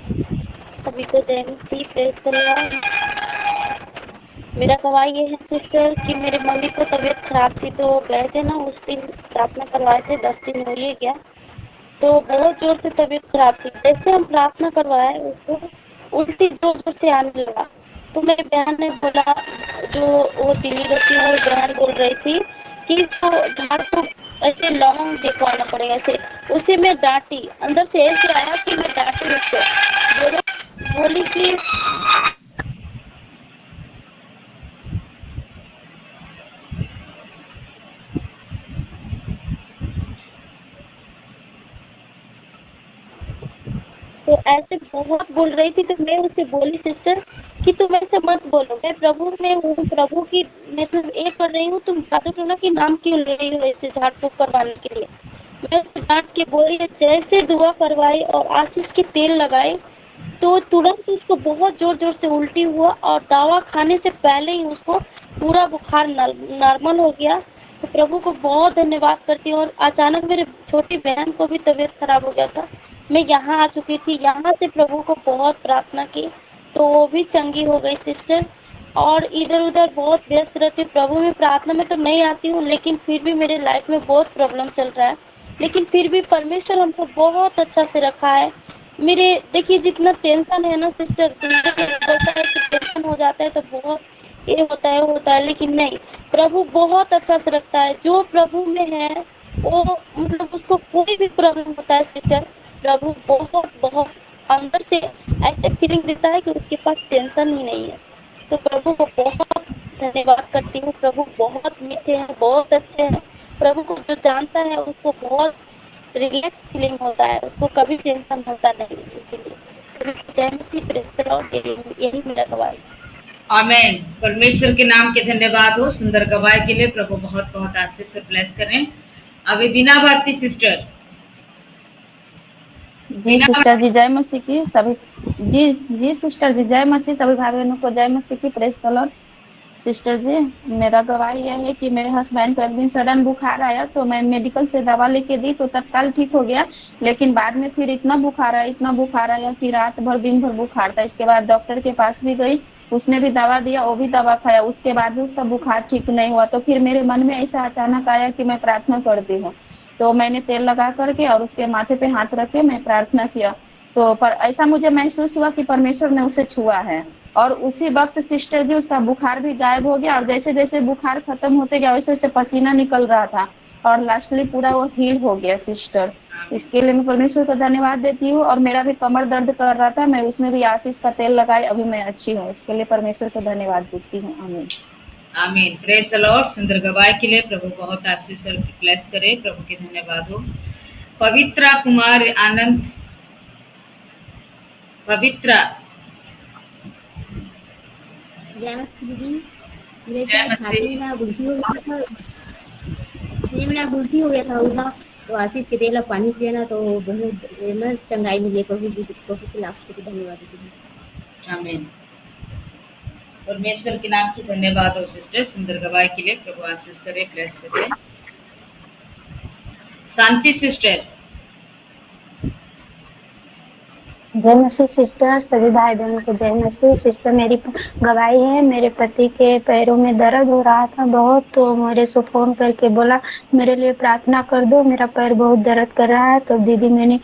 सभी को जय मसीह, प्रेज द लॉर्ड। मेरा गवाही ये है सिस्टर कि मेरे मम्मी को तबीयत खराब थी, तो गए थे ना उस दिन प्रार्थना करवाए थे, 10 दिन हो ही गया। तो बहुत जोर से तबीयत खराब थी। जैसे हम प्रार्थना करवाए उसको उल्टी जोर जोर से आने लगा। तो मेरी बहन ने बोला, जो वो दिल्ली रहती है वो बहन बोल रही थी कि तो झाड़ को ऐसे लौंग दिखवाना पड़ेगा ऐसे। उसे मैं डांटी, अंदर से ऐसे आया कि मैं डांटी उसको, बोली कि तो ऐसे बहुत बोल रही थी। तो मैं उसे बोली, सिस्टर कि तुम ऐसे मत बोलो, मैं प्रभु में हूँ, प्रभु की मैं तो ये कर रही हूँ, तुम जादू टोना की नाम क्यों ले रही हो ऐसे झाड़ फूक करवाने के लिए। मैं उसे डांट के बोली। जैसे दुआ करवाई और आशीष के तेल लगाए तो तुरंत उसको बहुत जोर जोर से उल्टी हुआ और दवा खाने से पहले ही उसको पूरा बुखार नॉर्मल हो गया। तो प्रभु को बहुत धन्यवाद करती हूँ। और अचानक मेरे छोटी बहन को भी तबीयत खराब हो गया था, मैं यहाँ आ चुकी थी, यहाँ से प्रभु को बहुत प्रार्थना की तो वो भी चंगी हो गई सिस्टर। और इधर उधर बहुत व्यस्त रहती हूँ, प्रभु में प्रार्थना में तो नहीं आती हूँ, लेकिन फिर भी मेरे लाइफ में बहुत प्रॉब्लम चल रहा है, लेकिन फिर भी परमेश्वर हमको बहुत अच्छा से रखा है। मेरे देखिए जितना टेंशन है ना सिस्टर, दुनिया में बोलता है कि टेंशन हो जाता है तो बहुत ये होता है वो होता है, लेकिन नहीं, प्रभु बहुत अच्छा से रखता है। जो प्रभु में है वो मतलब उसको कोई भी प्रॉब्लम होता है सिस्टर, प्रभु बहुत बहुत अंदर से ऐसे फीलिंग देता है कि उसके पास टेंशन ही नहीं है। तो प्रभु को बहुत धन्यवाद करती हूँ। प्रभु बहुत मीठे हैं, बहुत अच्छे हैं। प्रभु को जो जानता है उसको बहुत रिलैक्स फीलिंग होता है, उसको कभी टेंशन होता नहीं। इसीलिए सभी को जय मसीह, प्रेज द लॉर्ड। यही मेरा गवाही। आमेन। परमेश्वर के नाम के धन्यवाद हो सुंदर गवाही के लिए। प्रभु बहुत बहुत आशीष से ब्लेस करें। अभी बिना भारती सिस्टर, जी बिना सिस्टर जी जय मसीह की सभी। जी सिस्टर जी जय मसीह, सभी भाई बहनों को जय मसीह की, प्रेज द लॉर्ड। सिस्टर जी मेरा गवाही यह है कि मेरे हस्बैंड को एक दिन सडन बुखार आया, तो मैं मेडिकल से दवा लेके दी तो तत्काल ठीक हो गया। लेकिन बाद में फिर इतना बुखार आया कि रात भर दिन भर बुखार था। इसके बाद डॉक्टर के पास भी गई, उसने भी दवा दिया, वो भी दवा खाया, उसके बाद भी उसका बुखार ठीक नहीं हुआ। तो फिर मेरे मन में ऐसा अचानक आया कि मैं प्रार्थना करती हूँ। तो मैंने तेल लगा करके और उसके माथे पे हाथ रख के मैं प्रार्थना किया। तो पर ऐसा मुझे महसूस हुआ कि परमेश्वर ने उसे छुआ है। और उसी वक्त सिस्टर जी उसका बुखार भी गायब हो गया, और जैसे जैसे बुखार खत्म होते गया वैसे वैसे पसीना निकल रहा था, और लास्टली पूरा वो हील हो गया सिस्टर। इसके लिए मैं परमेश्वर को धन्यवाद देती हूँ। और मेरा भी कमर दर्द कर रहा था, मैं उसमें भी आशीष का तेल लगाई, अभी मैं अच्छी हूँ। इसके लिए परमेश्वर को धन्यवाद देती हूँ। आमीन। आमीन। Praise the Lord. सुंदर गवाही के लिए प्रभु बहुत आशीष और ब्लेस करे। प्रभु के धन्यवाद हो। पवित्रा कुमार आनंद, पवित्रा। जय मसीह दीदी। मेरे जय क्या छाती मसीह। में उल्टी हो गया था, छाती में उल्टी हो गया था उधर। तो आशीष के तेल और पानी पिया ना, तो बहुत मैं चंगाई मिली। प्रभु जी प्रभु के लाख को धन्यवाद दीदी। आमीन। परमेश्वर के नाम की धन्यवाद हो सिस्टर सुंदर गवाही के लिए। प्रभु आशीष करे, ब्लेस करे। शांति सिस्टर। जय मसीह सिस्टर, सभी भाई बहनों को जय मसीह। सिस्टर मेरी गवाही है, मेरे पति के पैरों में दर्द हो रहा था बहुत, तो मेरे से फोन करके बोला मेरे लिए प्रार्थना कर दो, मेरा पैर बहुत दर्द कर रहा है। तो दीदी मैंने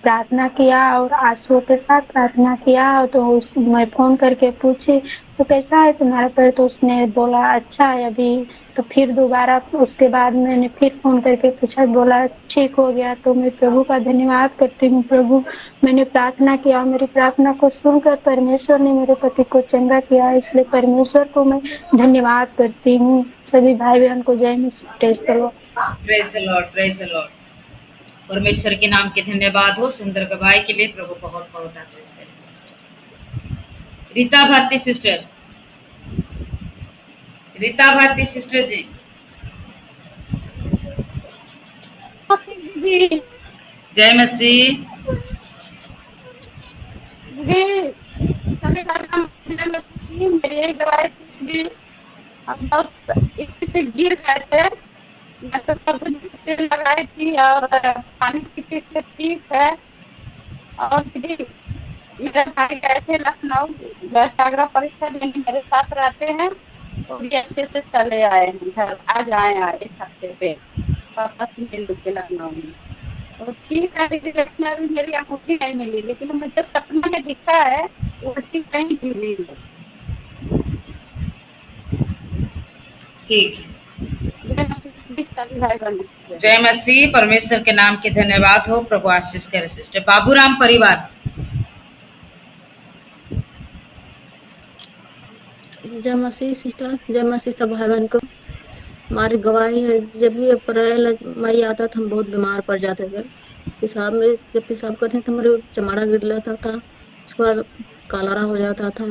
प्रार्थना किया और आंसुओं के साथ प्रार्थना किया। तो मैं फोन करके पूछी तो कैसा है तुम्हारा पैर, तो उसने बोला अच्छा है अभी। तो फिर दोबारा उसके बाद मैंने फिर फोन करके पूछा, बोला ठीक हो गया। तो मैं प्रभु का धन्यवाद करती हूँ। प्रभु मैंने प्रार्थना किया, मेरी प्रार्थना को सुनकर परमेश्वर ने मेरे पति को चंगा किया, इसलिए परमेश्वर को मैं धन्यवाद करती हूँ। सभी भाई बहन को जय मसीह, praise the lord. Praise the lord, praise the lord. परमेश्वर के नाम के धन्यवाद हो सुंदर गवाही के लिए। प्रभु बहुत बहुत आशीष करे sister. Rita Bharti sister, Rita Bharti sister ji. दीदी जय मसीह। दीदी सभी कार्यक्रम जय मसीह। मेरे गवाही दीदी, हम सब इसी से गिर गए थे, मैं तो प्रभु जी को तेल लगाई थी और पानी पीते थे, ठीक है। और दीदी मेरे भाई गए थे लखनऊ, आगरा परीक्षा देने मेरे साथ रहते हैं, वो भी अच्छे से चले आए हैं घर, आज आए हैं 1 हफ्ते पे, पापा से मिल के लखनऊ में। तो ठीक है दीदी, लेकिन अभी मेरी अंगूठी नहीं मिली, लेकिन मुझे सपना में दिखा है उल्टी कहीं गिरी है। ठीक है। जय मसीह, प्लीज सभी भाई बहनों को जय। जय मसीह। परमेश्वर के नाम के धन्यवाद हो। प्रभु आशीष करे सिस्टर। बाबूराम परिवार। जय मसीह सिस्टर, जय मसीह सब भाई बहन को। हमारी गवाही है, जब भी अप्रैल मई आता था हम बहुत बीमार पड़ जाते थे। पेशाब में जब पेशाब करते तो हमारे चमड़ा गिर जाता था, उसके बाद कालारा हो जाता था।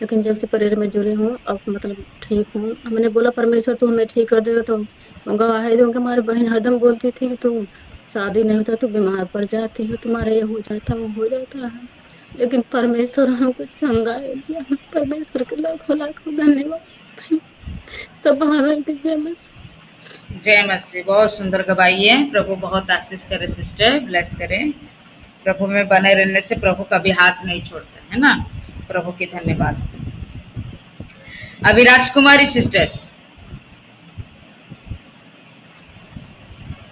लेकिन जब से प्रेयर में जुड़ी हूँ अब मतलब ठीक हूँ। हमने बोला परमेश्वर तू हमें ठीक कर देगा, तो गवाही दूँ कि हमारी बहन हरदम बोलती थी कि तुम शादी नहीं होता तो बीमार पड़ जाती है, तुम्हारा ये हो जाता वो हो जाता है, लेकिन परमेश्वर हमको चंगाई दिया। परमेश्वर के लाखों लाखों धन्यवाद। सब भाई के जय मसीह। जय मसीह। बहुत सुंदर गवाही है। प्रभु बहुत आशीष करे सिस्टर, ब्लेस करे। प्रभु में बने रहने से प्रभु कभी हाथ नहीं छोड़ता है ना। प्रभु की धन्यवाद। अभी राजकुमारी सिस्टर।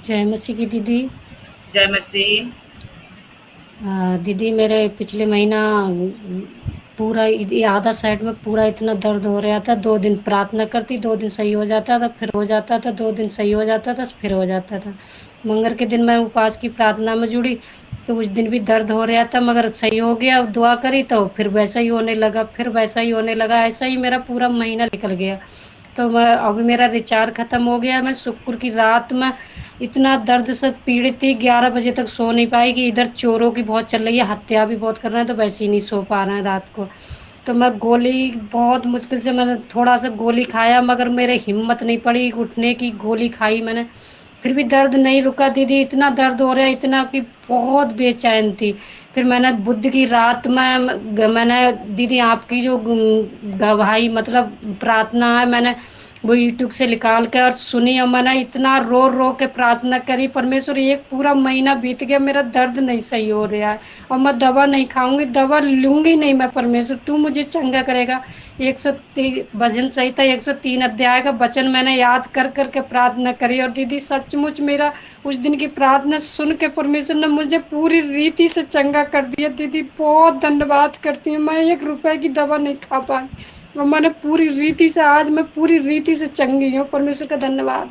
जय मसीह की दीदी। जय मसीह। दीदी मेरे पिछले महीना पूरा ये आधा साइड में पूरा इतना दर्द हो रहा था, 2 दिन प्रार्थना करती, 2 दिन सही हो जाता था, फिर हो जाता था, 2 दिन सही हो जाता था, फिर हो जाता था। मंगल के दिन मैं उपवास की प्रार्थना में जुड़ी तो उस दिन भी दर्द हो रहा था, मगर सही हो गया। दुआ करी तो फिर वैसा ही होने लगा, फिर वैसा ही होने लगा, ऐसा ही मेरा पूरा महीना निकल गया। तो मैं अभी मेरा रिचार्ज ख़त्म हो गया। मैं शुक्र की रात में इतना दर्द से पीड़ित थी, 11 बजे तक सो नहीं पाई कि इधर चोरों की बहुत चल रही है, हत्या भी बहुत कर रहे हैं, तो वैसे ही नहीं सो पा रहे हैं रात को। तो मैं गोली बहुत मुश्किल से मैंने थोड़ा सा गोली खाया, मगर मेरे हिम्मत नहीं पड़ी उठने की। गोली खाई मैंने, फिर भी दर्द नहीं रुका दीदी। इतना दर्द हो रहा है, इतना कि बहुत बेचैन थी। फिर मैंने बुध की रात में मैंने दीदी आपकी जो गवाही मतलब प्रार्थना है, मैंने वो यूट्यूब से निकाल के और सुनी, और मैंने इतना रो रो के प्रार्थना करी। परमेश्वर, एक पूरा महीना बीत गया, मेरा दर्द नहीं सही हो रहा है, और मैं दवा नहीं खाऊंगी, दवा लूंगी नहीं मैं। परमेश्वर तू मुझे चंगा करेगा। 103 भजन संहिता 103 अध्याय का वचन मैंने याद कर करके प्रार्थना करी, और दीदी सचमुच मेरा उस दिन की प्रार्थना सुन के परमेश्वर ने मुझे पूरी रीति से चंगा कर दिया। दीदी बहुत धन्यवाद करती हूँ। मैं 1 रुपए की दवा नहीं खा पाई, और मैंने पूरी रीति से, आज मैं पूरी रीति से चंगी हूँ। परमेश्वर का धन्यवाद।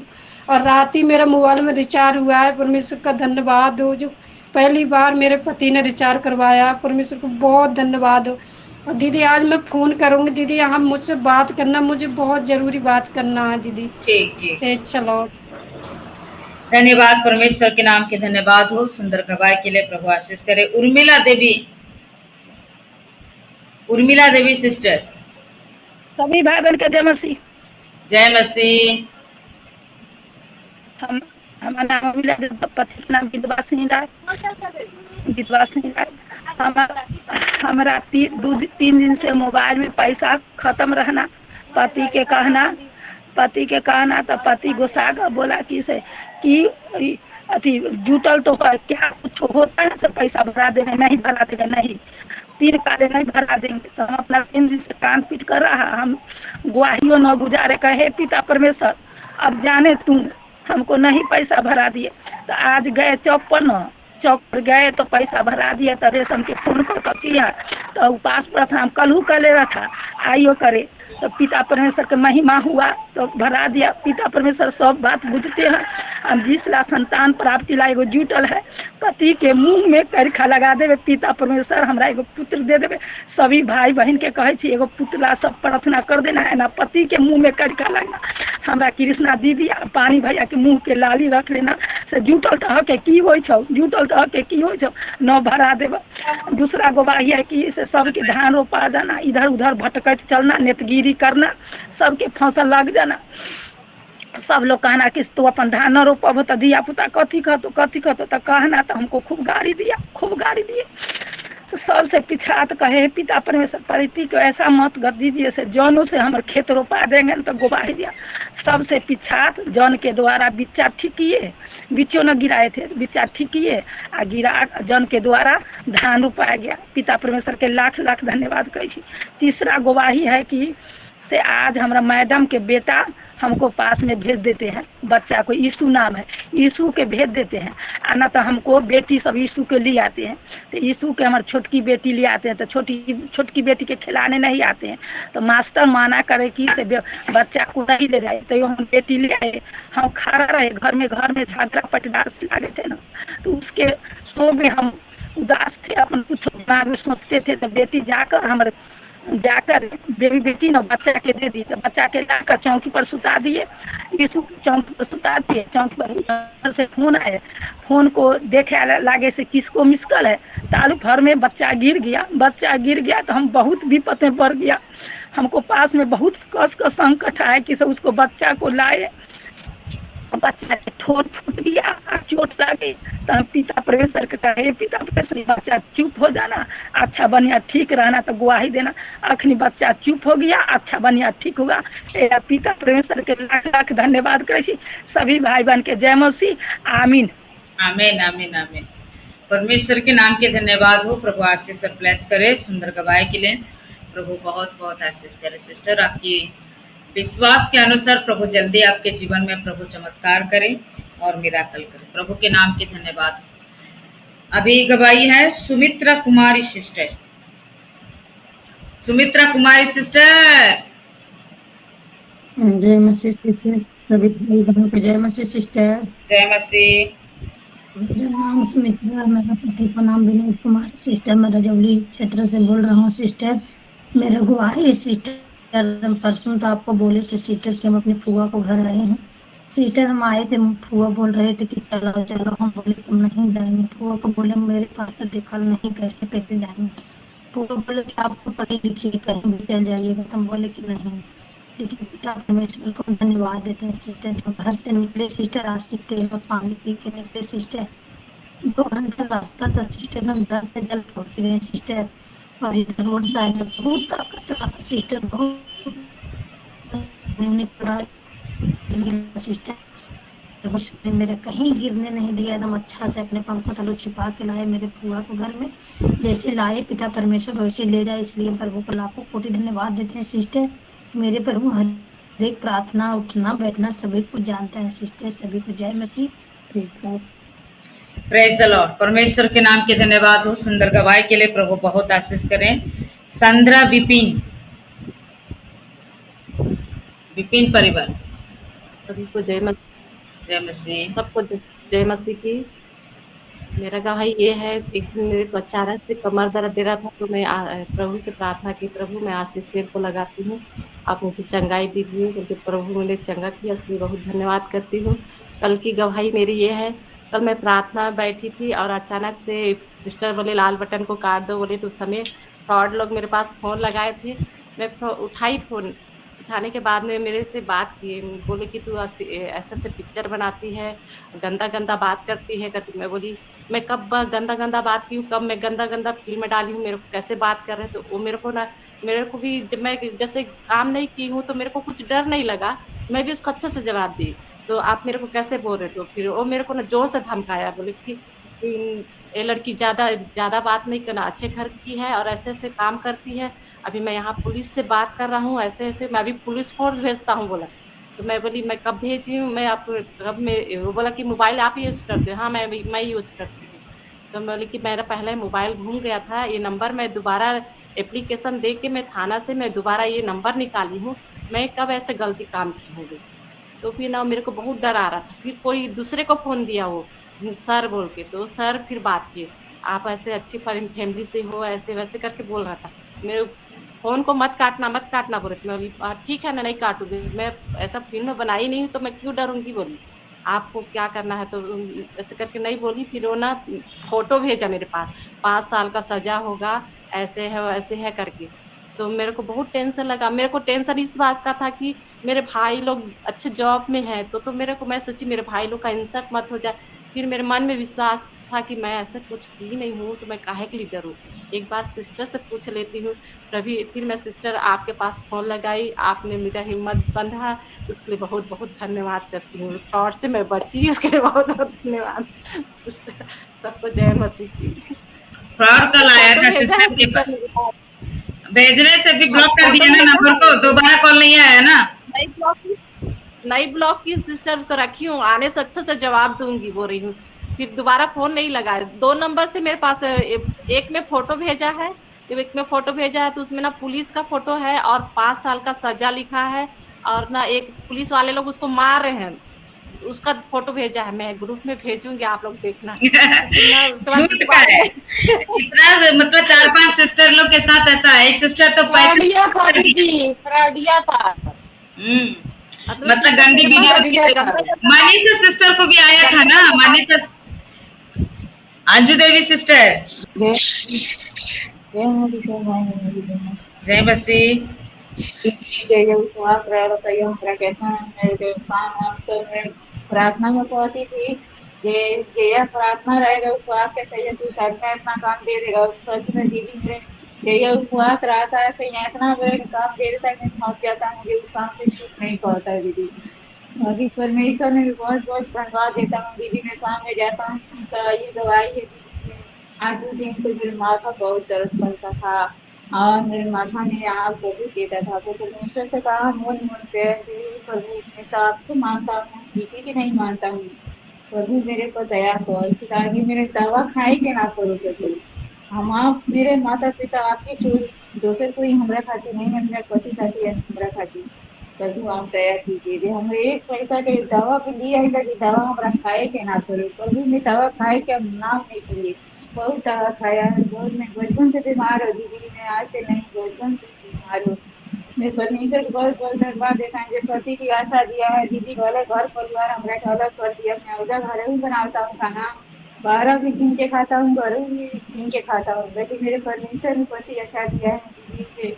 और रात ही मेरा मोबाइल में रिचार्ज हुआ है, परमेश्वर का धन्यवाद हो। जो पहली बार मेरे पति ने रिचार्ज करवाया, परमेश्वर को बहुत धन्यवाद हो। और दीदी आज मैं फ़ोन करूँगी दीदी, आप मुझसे बात करना, मुझे बहुत ज़रूरी बात करना है दीदी। ठीक ठीक। चलो धन्यवाद। परमेश्वर के नाम के धन्यवाद हो। सुंदर गवाही के लिए प्रभु आशीष करे। उर्मिला देवी। उर्मिला देवी सिस्टर। सभी भाई बहन के जय मसीह। जय मसीह। हमारा नाम उर्मिला देवी, पति का नाम विधवा सिंह राय। विधवा सिंह राय। हमारा 3 दिन से मोबाइल में पैसा खत्म रहना, पति के कहना तो पति गुस्सा का बोला कि से कि अथी जुटल तो क्या कुछ होता है, सब पैसा भरा देंगे, नहीं भरा देंगे, नहीं 3 काले नहीं भरा देंगे। तो हम अपना 3 दिन से कान पीट कर रहा, हम गुआहियों न गुजारे, कहे पिता परमेश्वर अब जाने तुम हमको नहीं पैसा भरा दिए। तो आज गए चौक पर गए तो पैसा भरा दिया। तो रेशम के फोन कर किया तो उपास पर था, हम कल ले रहा था आइयो करे, तो पिता परमेश्वर के महिमा हुआ तो भरा दिया। पिता परमेश्वर सब बात बुझते हैं। हम जिसला संतान प्राप्ति ला एगो जुटल है, पति के मुंह में करखा लगा देवे पिता परमेश्वर, हमरा एगो पुत्र दे देवे। सभी भाई बहन के कहे छी एगो पुतला सब प्रार्थना कर देना है ना, पति के मुंह में करखा लगना। हमरा कृष्णा दीदी आ पानी भैया के मुंह के लाली रख लेना से जुटल तह के की होय छौ, जुटल तह के की होय छौ, न भरा देव। दूसरा गवाही है कि से सबके धान रोपा जाना, इधर उधर भटकत चलना, नेतगिरी करना, सबके फसल लग जाना। सब लोग कहना कि तू अपन धान न रोपब तो दिया पुता कथी खतो तो कहना, तो हमको खूब गाड़ी दिया, खूब गाड़ी दिए। तो सबसे पिछात कहे पिता परमेश्वर परिति को ऐसा मत कर दीजिए से जौनों से हमारे खेत रोपा देंगे न तो गवाही दिया। सबसे पिछात जौन के द्वारा बिच्चा ठीकिए, बिच्चों न गिराए थे, बिच्चा ठीकिए आ गिरा जौन के द्वारा धान रोपाया गया। पिता परमेश्वर के लाख लाख धन्यवाद कही। तीसरा गवाही है कि से आज हमारा मैडम के बेटा हमको पास में भेज देते हैं, बच्चा को यीशु नाम है, यीशु के भेज देते हैं। आना तो हमको बेटी सब यीशु के लिए आते हैं, तो यीशु के हमारी छोटकी बेटी ले आते हैं, तो छोटकी बेटी के खिलाने नहीं आते हैं। तो मास्टर माना करे कि से बच्चा को नहीं ले जाए, तो हम बेटी ले आए। हम खड़ा रहे घर में झगड़ा पटदार से लागे थे ना, तो उसके सो में हम उदास थे, अपन कुछ दिमाग में सोचते थे। तो बेटी जाकर बेटी न बच्चा के दे दी, तो बच्चा के लाकर चौकी पर सुता दिए, यीशु चौकी पर सुता दिए। चौकी पर से फोन आए, फोन को देखे लागे से किसको मिसकल है, तालू भर में बच्चा गिर गया। तो हम बहुत विपत में पड़ गया। हमको पास में बहुत कस का संकट आया कि उसको बच्चा को लाए। बच्चा के ठोर फूट गया, चोट लगी। तो हम पिता परमेश्वर के कहे, पिता परमेश्वर बच्चा चुप हो जाना, अच्छा बनिया ठीक रहना, तो गवाही देना। अखनी बच्चा चुप हो गया, अच्छा बनिया ठीक होगा। तेरा पिता परमेश्वर के लाख लाख धन्यवाद करे। सभी भाई बहन के जय मसीह, आमीन आमीन आमीन आमीन। परमेश्वर के नाम के धन्यवाद हो। प्रभु आशीष और ब्लेस करे सुंदर गवाही के लिए। प्रभु बहुत बहुत आशीष करे। सिस्टर, आपकी विश्वास के अनुसार प्रभु जल्दी आपके जीवन में प्रभु चमत्कार करे और मिराकल करे। प्रभु के नाम के धन्यवाद। अभी गवाही है सुमित्रा कुमारी सिस्टर। सुमित्रा कुमारी सिस्टर, जय मसीह सिस्टर, सभी भाई बहनों को जय मसीह सिस्टर। जय मसीह। मेरा नाम सुमित्रा, मेरा पति का नाम विनोद कुमार सिस्टर। मैं रजौली क्षेत्र से बोल रहा हूँ सिस्टर। मेरा गवाही सिस्टर, परसों तो आपको बोले थे सिस्टर कि हम अपनी फुआ को घर आए हैं। सिस्टर हम आए थे, फुआ बोल रहे थे कि चलो चलो, हम बोले तुम नहीं जाएंगे। फुआ को बोले मेरे पास तो दिखल नहीं, कैसे जाएंगे। फुआ बोले कि आपको पढ़ी लिखी कहीं भी चल जाइएगा। तुम बोले कि नहीं। लेकिन पिता परमेश्वर को धन्यवाद देते हैं सिस्टर। जब घर से निकले सिस्टर, आशिक तेल और पानी पी के निकले सिस्टर। 2 घंटा रास्ता था सिस्टर, हम 10 से जल्द पहुँच गए सिस्टर। और इधर रोड साइड में बहुत सा कचरा था सिस्टर, बहुत सिस्टर। मेरे कहीं गिरने नहीं दिया, एकदम अच्छा से अपने पंखों तलो छिपा के लाए मेरे फुआ को घर में। जैसे लाए पिता परमेश्वर वैसे ले जाए, इसलिए प्रभु को लाखों कोटि धन्यवाद देते हैं सिस्टर। मेरे प्रभु हर एक प्रार्थना उठना बैठना सभी को जानता है सिस्टर। सभी को जय मसीह। Praise the lord. परमेश्वर के नाम के धन्यवाद हो। सुंदर गवाही के लिए प्रभु बहुत आशीष करें। संद्रा विपिन परिवार, सभी को जय मसीह। जय मसीह। सबको जय मसीह की। मेरा गवाही ये है, एक दिन मेरे को अचानक से कमर दर्द दे रहा था, तो मैं प्रभु से प्रार्थना की, प्रभु मैं आशीष तेल को लगाती हूँ, आप मुझे चंगाई दीजिए, क्योंकि प्रभु मैंने चंगा किया, इसलिए बहुत धन्यवाद करती हूँ। कल की गवाही मेरी ये है, कल मैं प्रार्थना बैठी थी और अचानक से सिस्टर बोले लाल बटन को काट दो बोले, तो उस समय फ्रॉड लोग मेरे पास फ़ोन लगाए थे। मैं उठाई, फ़ोन उठाने के बाद में मेरे से बात किए, बोले कि तू ऐसे पिक्चर बनाती है, गंदा गंदा बात करती है करती। मैं बोली मैं कब गंदा बात की हूँ, कब मैं गंदा फिल्म डाली हूँ, मेरे को कैसे बात कर रहे हैं। तो वो मेरे को भी जब मैं जैसे काम नहीं की हूँ तो मेरे को कुछ डर नहीं लगा, मैं भी उसको अच्छे से जवाब दी। तो आप मेरे को कैसे बोल रहे? तो फिर वो मेरे को ना जोर से धमकाया, बोले कि ये लड़की ज़्यादा बात नहीं करना, अच्छे घर की है और ऐसे काम करती है। अभी मैं यहाँ पुलिस से बात कर रहा हूँ, ऐसे मैं अभी पुलिस फोर्स भेजता हूँ बोला। तो मैं बोली मैं कब भेजी हूँ, मैं आप कब में? वो बोला कि मोबाइल आप यूज़ करते हो? हाँ मैं यूज़ करती हूँ। तो मैं बोली कि मेरा पहले मोबाइल घूम गया था, ये नंबर मैं दोबारा एप्लीकेशन दे के मैं थाना से मैं दोबारा ये नंबर निकाली हूँ, मैं कब ऐसे गलती काम की होंगी। तो फिर ना मेरे को बहुत डर आ रहा था। फिर कोई दूसरे को फ़ोन दिया वो सर बोल के, तो सर फिर बात किए, आप ऐसे अच्छी फैमिली से हो, ऐसे वैसे करके बोल रहा था। मेरे फ़ोन को मत काटना बोले। मैं बोली ठीक है ना, नहीं काटूंगी, मैं ऐसा फिल्म बनाई नहीं हूँ तो मैं क्यों डरूंगी। बोली आपको क्या करना है, तो ऐसे करके नहीं बोली। फिर वो ना फ़ोटो भेजा मेरे पास, 5 साल का सज़ा होगा, ऐसे है वैसे है करके। तो मेरे को बहुत टेंशन लगा। मेरे को टेंशन इस बात का था कि मेरे भाई लोग अच्छे जॉब में हैं, तो मेरे को मैं सोची मेरे भाई लोग का इंसल्ट मत हो जाए। फिर मेरे मन में विश्वास था कि मैं ऐसा कुछ की नहीं हूँ, तो मैं काहे के लिए डरूं। एक बार सिस्टर से पूछ लेती हूँ। तभी फिर मैं सिस्टर आपके पास फोन लगाई, आपने मेरा हिम्मत बंधा, उसके लिए बहुत बहुत धन्यवाद करती हूँ। फ्रॉड से मैं बची, उसके लिए बहुत बहुत धन्यवाद सिस्टर। सबको जय मसीह की। फ्रॉड कल आया फोटो था भेजा है सिस्टर के सिस्टर पास, मेरे पास। भेजने से भी हाँ, ब्लॉक कर फोटो दिया ना भेजा नंबर को, है। दोबारा कॉल नहीं आया ना। नई ब्लॉक की नई ब्लॉक की सिस्टर को रखी हूँ, आने से अच्छे से जवाब दूंगी बोल रही हूँ। फिर दोबारा फोन नहीं लगाया। 2 नंबर से मेरे पास एक में फोटो भेजा है, एक में फोटो भेजा है तो उसमें ना पुलिस का फोटो है और 5 साल का सजा लिखा है, और ना एक पुलिस वाले लोग उसको मार रहे हैं, उसका फोटो भेजा है। मैं ग्रुप में भेजूंगी, आप लोग देखना। तो फिर ना उसके बाद झूठ का दोबारा है नहीं। इतना, मतलब 4-5 सिस्टर लोग के साथ ऐसा है। एक सिस्टर तो फ्रॉडिया था पैसे दीदी, फ्रॉडिया था। मतलब मतलब सिस्टर गंदी मेरे पास फ्रॉडिया वीडियो। था। मनीषा सिस्टर को भी आया था ना, मनीषा, अंजू देवी सिस्टर। जय मसीह। प्रार्थना में कहती थी ये प्रार्थना रहेगा उपवास के कहिए तू सच में इतना काम दे देगा। सच में दीदी मेरे ये उपवास रहता है तो ये इतना मेरे काम दे देता है, मैं थक जाता हूँ, मुझे उस काम से छूट नहीं पाता है दीदी। अभी परमेश्वर में भी बहुत बहुत धन्यवाद देता हूँ दीदी। मैं काम में जाता हूँ तो ये दवाई है दीदी में। आज 2 दिन से मेरे माथा बहुत दर्द करता था और मेरे माथा में आग बहुत देता था, तो परमेश्वर से कहा मन मन पे प्रभु मैं तो आपको मानता हूँ, किसी की नहीं मानता हूँ। प्रभु मेरे को दया कर, फिर आगे मेरे दवा खाई के ना करो प्रभु। हम आप मेरे माता पिता आपके छोड़ दोसर कोई हमरा खातिर नहीं है, मेरा पति खातिर है हमरा खातिर। प्रभु आप दया कीजिए जे हम एक पैसा के दवा पे लिया है कि दवा हमरा खाए के ना करो प्रभु। मैं दवा खाए के हम नाम नहीं लिए, बहुत दवा खाया है, बहुत मैं बचपन से बीमार हो दीदी, मैं आज से नहीं बचपन से बीमार हूँ। मैं परमेश्वर को बहुत बहुत धन्यवाद देता हूँ जो पति की आशा दिया है दीदी, वाले घर परिवार हमरा के अलग कर दिया। मैं उधर घर में बनाता हूँ खाना, बाहर भी कीन के खाता हूँ, घर भी कीन के खाता हूँ, लेकिन मेरे परमेश्वर ने पति अच्छा दिया है दीदी से।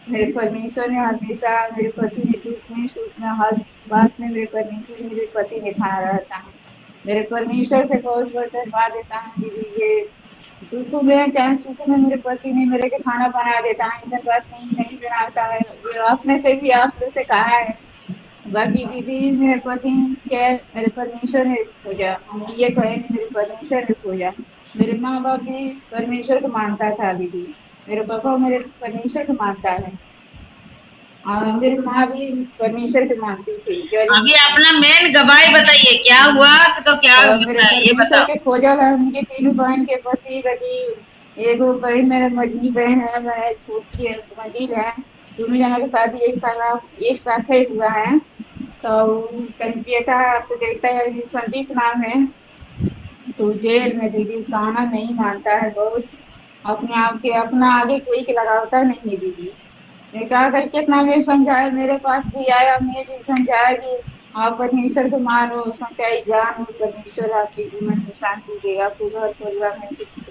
मेरे परमेश्वर ने हमेशा मेरे पति ने दुख में सुख में हर बात में मेरे परमेश्वर मेरे पति ने खड़ा रहता है। मेरे परमेश्वर से बहुत बहुत धन्यवाद देता हूँ दीदी। ये दुख में चाहे सुख में मेरे पति ने मेरे के खाना बना देता है, इधर बात नहीं बनाता है, ये आपने से भी आप लोग से कहा है। बाकी दीदी मेरे पति के मेरे परमेश्वर ने खोजा, हम ये कहें मेरे परमेश्वर ने खोजा। मेरे माँ बाप भी परमेश्वर को मानता था दीदी, मेरे पापा मेरे परमेश्वर को मानता है और मेरी माँ भी परमेश्वर को मानती थी। अभी अपना मेन गवाही बताइए, क्या हुआ तो क्या मेरे ये परमेश्वर बताओ। के खोजा है मुझे 3 बहन के पति लगी। एगो बहन मेरे मझली बहन है, मैं छोटी है मंजिल है, दोनों जना के शादी एक साथ ही हुआ है। तो कहीं बेटा आपको देखता है संदीप नाम है, तो जेल में दीदी खाना नहीं मानता है, बहुत अपने आप के अपना आगे कोई के लगावता नहीं है दीदी। मैं कहा कर कितना मैं समझाया, मेरे पास भी आया, मैं भी समझाया कि आप परमेश्वर को मानो, सच्चाई जानो, परमेश्वर आपके जीवन में शांति देगा, आपके घर परिवार में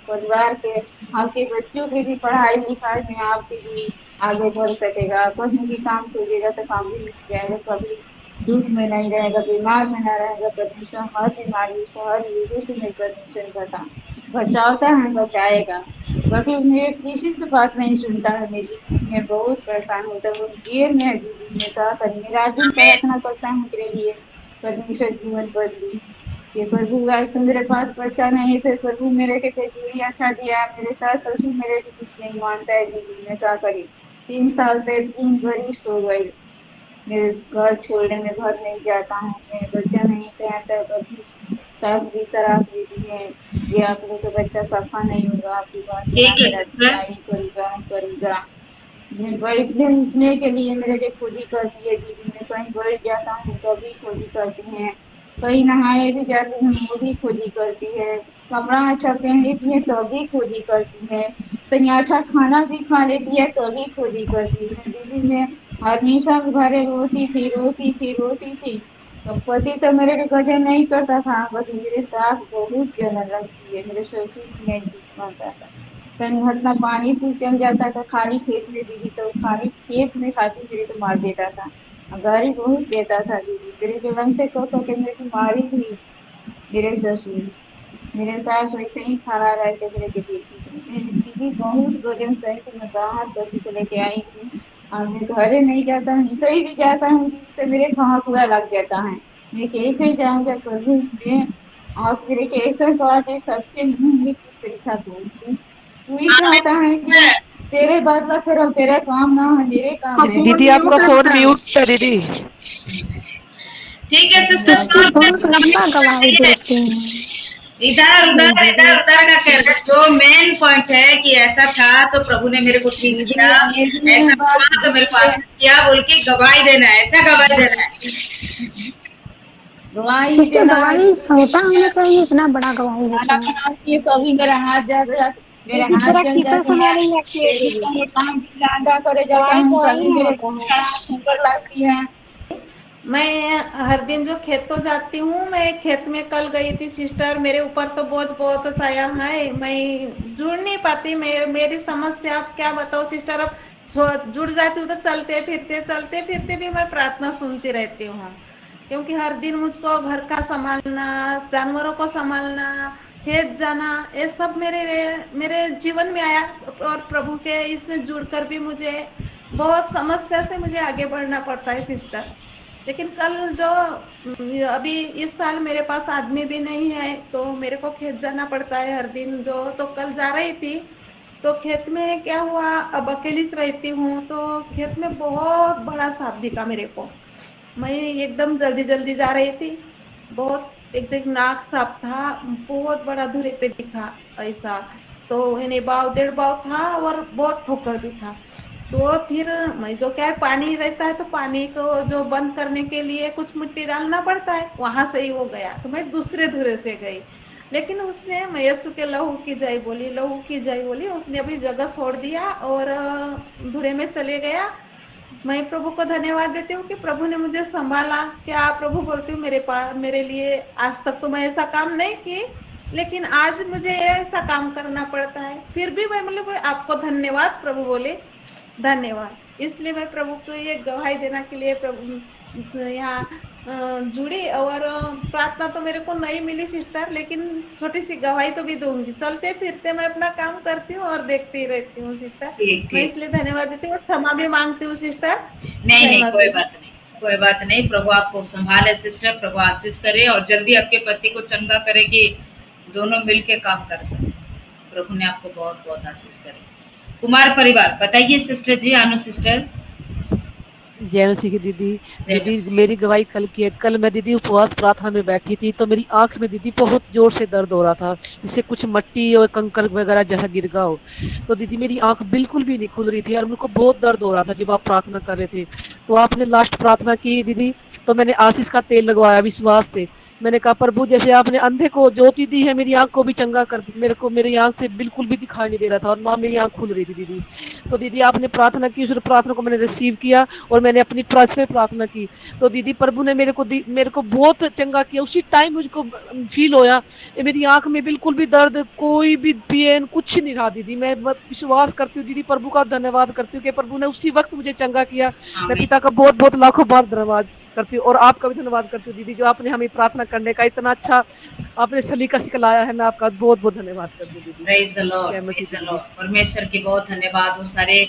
परिवार के आपके बच्चों की भी पढ़ाई लिखाई में आपके भी आगे बढ़ सकेगा, कहीं भी काम खोजेगा तो काम भी मिल जाएगा, कभी दुख में नहीं रहेगा, बीमार में नहीं रहेगा। परमेश्वर हर बीमारी से हर युग से मेरे परमेश्वर बचाता है, बचाएगा। बाकी मेरे किसी से बात नहीं सुनता है मेरी, मैं बहुत परेशान होता हूँ ये मैं दीदी मैं क्या करूँ, मेरा दिन प्रार्थना करता हूँ तेरे लिए परमेश्वर जीवन पर ली ये प्रभु। आज तो मेरे पास बच्चा नहीं थे प्रभु, मेरे के तेजी अच्छा दिया, मेरे सास ससुर मेरे को कुछ नहीं मानता है दीदी, मैं क्या करी। 3 साल से 3 बरिश हो गई, मेरे घर छोड़ने में घर नहीं जाता हूँ, मैं बच्चा नहीं कहता कभी सास भी शराब पीती है, ये आप लोग का बच्चा सफा नहीं होगा, आपकी बात ना ठीक है मेरा सिस्टर। नहीं करूँगा। मैं बैठने उठने के लिए मेरे लिए खुद ही करती है दीदी, मैं कहीं बैठ जाता हूँ तो भी खुद ही करती हैं, कहीं नहाए भी जाती हूँ वो भी खुद ही करती है, कपड़ा अच्छा पहन लेती है तो भी खुद ही करती है, कहीं अच्छा खाना भी खा लेती है तो भी खुद ही करती है दीदी। मैं हमेशा घरे रोती थी। तो पति तो मेरे को गजन नहीं करता था, बस मेरे सास बहुत जलन लगती है, मेरे ससुर नहीं मानता था। कहीं घटना पानी से चल जाता था खाली खेत में दीदी, तो खाली खेत में खाती मेरे को मार देता था, गाली बहुत देता था दीदी, मेरे को रंग से कह के मेरे को मारी थी मेरे ससुर। मेरे सास वैसे ही खड़ा रह के मेरे के देखी थी। मेरी दीदी बहुत गजन सही तो मैं बाहर दर्जी को लेके आई थी और मैं घरे नहीं जाता हूँ, कहीं भी जाता हूँ तो मेरे कहाँ हुआ लग जाता है। मैं कैसे जाऊँगा प्रभु मैं और मेरे कैसे बात सबके मुँह में परीक्षा दूंगी। तू ही चाहता है कि तेरे बदला करो, तेरा काम ना है मेरे काम है। दीदी आपका फोन म्यूट है दीदी। ठीक है सिस्टर, बहुत लंबा गवाही देते हैं। इधर उधर इधर उधर का कह रहा, जो मेन पॉइंट है कि ऐसा था तो प्रभु ने मेरे को ठीक किया, ऐसा हुआ तो मेरे को आशीष किया बोल के गवाही देना है, ऐसा गवाही देना है। गवाही गवाही छोटा होना चाहिए, इतना बड़ा गवाही देता है। कभी मेरा हाथ जा रहा, मेरे हाथ चल जाती है, काम लांडा करे जाता हूँ, कभी मेरे ऊपर लगती है। मैं हर दिन जो खेतों जाती हूँ, मैं खेत में कल गई थी सिस्टर, मेरे ऊपर तो बोझ बहुत साया है, मैं जुड़ नहीं पाती। मेरी समस्या आप क्या बताओ सिस्टर, अब जुड़ जाती हूँ तो चलते फिरते भी मैं प्रार्थना सुनती रहती हूँ, क्योंकि हर दिन मुझको घर का संभालना, जानवरों को संभालना, खेत जाना, ये सब मेरे जीवन में आया और प्रभु के इसमें जुड़कर भी मुझे बहुत समस्या से मुझे आगे बढ़ना पड़ता है सिस्टर। लेकिन कल जो अभी इस साल मेरे पास आदमी भी नहीं है तो मेरे को खेत जाना पड़ता है हर दिन, जो तो कल जा रही थी तो खेत में क्या हुआ, अब अकेली से रहती हूँ तो खेत में बहुत बड़ा सांप दिखा मेरे को। मैं एकदम जल्दी जा रही थी, बहुत एकदम नाक सांप था, बहुत बड़ा दूरी पे दिखा ऐसा, तो इन्हें बाव 1.5 बाव था और बहुत ठोकर भी था। तो फिर मैं जो क्या है, पानी रहता है तो पानी को जो बंद करने के लिए कुछ मिट्टी डालना पड़ता है, वहां से ही हो गया, तो मैं दूसरे धुरे से गई। लेकिन उसने, मैं यीशु के लहू की जय बोली, उसने अभी जगह छोड़ दिया और धुरे में चले गया। मैं प्रभु को धन्यवाद देती हूँ कि प्रभु ने मुझे संभाला। क्या प्रभु बोलती हूँ मेरे लिए आज तक तो मैं ऐसा काम नहीं की, लेकिन आज मुझे ऐसा काम करना पड़ता है, फिर भी मैं मतलब आपको धन्यवाद प्रभु बोले, धन्यवाद। इसलिए मैं प्रभु को ये गवाही देने के लिए प्रभु यहाँ जुड़ी, और प्रार्थना तो मेरे को नहीं मिली सिस्टर, लेकिन छोटी सी गवाही तो भी दूंगी। चलते फिरते मैं अपना काम करती हूँ और देखती रहती हूँ सिस्टर। मैं इसलिए धन्यवाद देती हूँ, क्षमा भी मांगती हूँ सिस्टर। नहीं कोई बात नहीं, प्रभु आपको संभाले सिस्टर, प्रभु आशीष करे और जल्दी आपके पति को चंगा करे कि दोनों मिलके काम कर सके। प्रभु ने आपको बहुत बहुत आशीष करे। कुमार परिवार बताइए सिस्टर जी, आनो सिस्टर। जय मसीह की दीदी मेरी गवाही कल की है। कल मैं दीदी उपवास प्रार्थना में बैठी थी तो मेरी आंख में दीदी बहुत जोर से दर्द हो रहा था, जिससे कुछ मिट्टी और कंकर वगैरह जैसा गिर गया हो। तो दीदी मेरी आंख बिल्कुल भी नहीं खुल रही थी और मेरे को बहुत दर्द हो रहा था जब आप प्रार्थना कर रहे थे। तो आपने लास्ट प्रार्थना की दीदी, तो मैंने आशीष का तेल लगवाया विश्वास से। मैंने कहा प्रभु जैसे आपने अंधे को ज्योति दी है, मेरी आंख को भी चंगा कर। मेरे को मेरी आंख से बिल्कुल भी दिखाई नहीं दे रहा था और ना मेरी आंख खुल रही थी दीदी। तो दीदी आपने प्रार्थना की, उस प्रार्थना को मैंने रिसीव किया और मैंने अपनी ट्रस्ट से प्रार्थना की। तो दीदी प्रभु ने मेरे को बहुत चंगा किया। उसी टाइम मुझको फील होया मेरी आंख में बिल्कुल भी दर्द, कोई भी पेन कुछ नहीं रहा दीदी। मैं विश्वास करती हूँ दीदी, प्रभु का धन्यवाद करती हूँ कि प्रभु ने उसी वक्त मुझे चंगा किया। मैं पिता का बहुत बहुत लाखों बार धन्यवाद करती हूँ और आपका भी धन्यवाद करती हूँ दीदी, जो आपने हमें प्रार्थना करने का इतना अच्छा आपने सलीका सिखलाया है। मैं आपका बहुत बहुत धन्यवाद करती हूँ दीदी। Praise the lord. परमेश्वर की बहुत धन्यवाद हो, सारे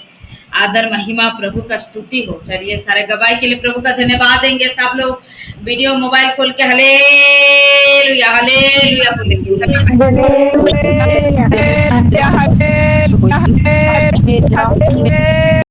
आदर महिमा प्रभु का स्तुति हो। चलिए सारे गवाही के लिए प्रभु का धन्यवाद देंगे। सब लोग वीडियो मोबाइल खोल के हालेलुया हालेलुया बोलेंगे सब।